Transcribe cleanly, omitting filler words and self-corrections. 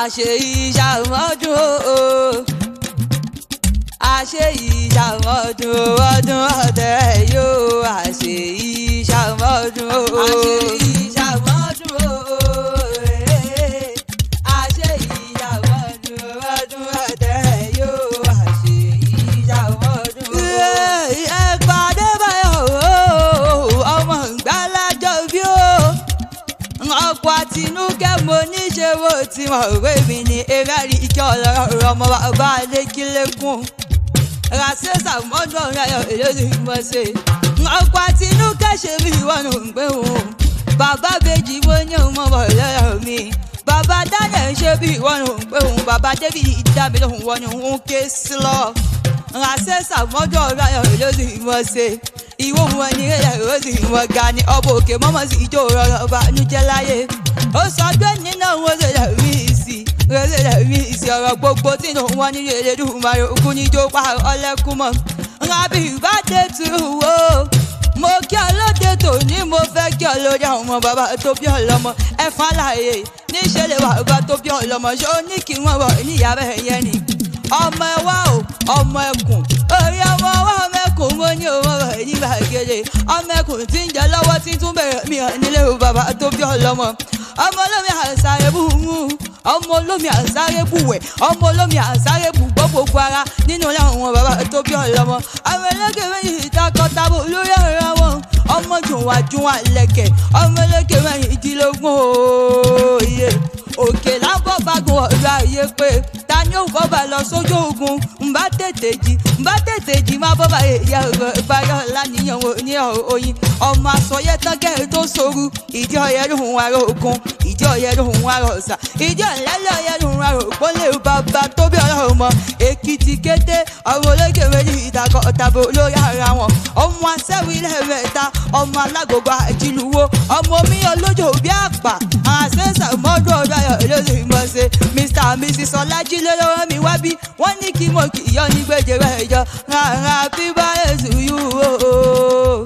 àṣe ìṣàmọ́dún àṣe ìṣàmọ́dún ọdún ọ̀tẹ̀ yóò àṣe ìṣàmọ́dún àṣe ìṣàmọ́dún àṣe ìṣàmọ́dún ọdún ọ̀tẹ̀ yóò àṣe ìṣàmọ́dún. ẹ pàdé báyọ̀ ọmọ ìgbàlájọ bí ó ọkọ̀ àtinúkẹ́ mo níṣe wo tí mo rò mí ní eré ìkẹ́ ọlọ́rọ̀ ọmọ bàbá lẹ́kílẹ́kùn ràṣẹ́ sàmọ́dún ọ̀rẹ́ ìlódì mọ́ ṣe ọkọ̀ àtinúkẹ́ ṣe bí ìwọ́n ń gbé wọn bàbá bèjì mo ní ọmọ bọ̀ lọ́rọ̀ mi bàbá Daniel ṣe bí ìwọ́n ń gbé wọn bàbá David dábì lóhùn wọn ni wọn ké sí lọ ràṣẹ́ sàmọ́dún ọ̀rẹ́ ìlódì mọ́ ṣe ìwọ wọn ni ilẹ̀ òsì wọn ga ni ọba òkè mọ́mọ́ sí ìjọ rọrọ ọba níjẹ́ láyé ó sọ pé nínú wọn ṣe lè rí ìsì ọ̀rọ̀ gbogbo tínú wọn ní Elédùmarè òkú níjó pa ọlẹ́kùn mọ́ rábì ìbádé tu wo mo kí ọlọ́dẹ tòní mo fẹ́ kí ọlọ́dẹ àwọn ọmọ bàbá tó bí ọlọ́mọ ẹ̀fọn láàyè níṣẹ́ lè wà bàbá tó bí ọlọ́mọ ṣó ní kí wọ́n wọ̀ níyàbá ẹ̀yẹ ni ọmọ ẹwà o ọmọ ẹkùn orí ọmọ ọwọ́ ọmọ ẹkùn mo ní owó rẹ̀ ní gbàgede ọmọ ẹkùn tí ń jẹ lọ́wọ́ tí tún bẹ̀rẹ̀ mi hàn nílé bàbá tó bí ọlọ́mọ ọmọ olómi àṣàrẹ́ bù mú ọmọ olómi àṣàrẹ́ bù wẹ̀ ọmọ olómi àṣàrẹ́ bù gbọ́ gbogbo ara nínú àwọn bàbá tó bí ọlọ́mọ ọmọ ẹlẹ́gẹ̀ẹ́ méjì ìtakọ̀tàbọ̀ lórí ọ̀rọ̀ wọn ọmọ jùnwàjùnwà lẹ̀kẹ̀ ọmọ ẹlẹ́gẹ̀ẹ́ méjìdínlógún òye òkè lábọ́ fagun ọ̀rọ̀ ayé pé ta ni ó bọ́ba lọ sójú ogun nbá tètè jí má bọ́ba èyí ọ̀rọ̀ ìbáyọ̀ láníyàn ní oyin ọmọ àsọyẹ tọ́gẹ́ tó soru ìdí ọ̀yẹ́ lóhùn ara òkun ìdí ọ̀yẹ́ lóhùn ara ọ̀sà ìdí ọ̀lẹ́lẹ̀ ọ̀yẹ́ lóhùn ara òpólè bàbá tó bí ọ̀rọ̀ ọmọ Èkìtì kété ọmọ ológe méjì ìdàkọ̀ ọ̀tàbò lórí ara wọn ọmọ asẹ́wì ilẹ̀ mẹ́ta ọmọ alágbogbo àjìlúwo ọmọ mi olójó bí àpà àṣẹ́sà mọ́dún ọ̀dọ́ lórí ìmọ̀ọ́sẹ̀ Mr and Mrs Ọlájílẹ̀ lọ́wọ́ mi wá bí wọ́n ní kí mo kì í yọ ní gbèjè rẹ̀ jọ rárá bíbá èsù yú o.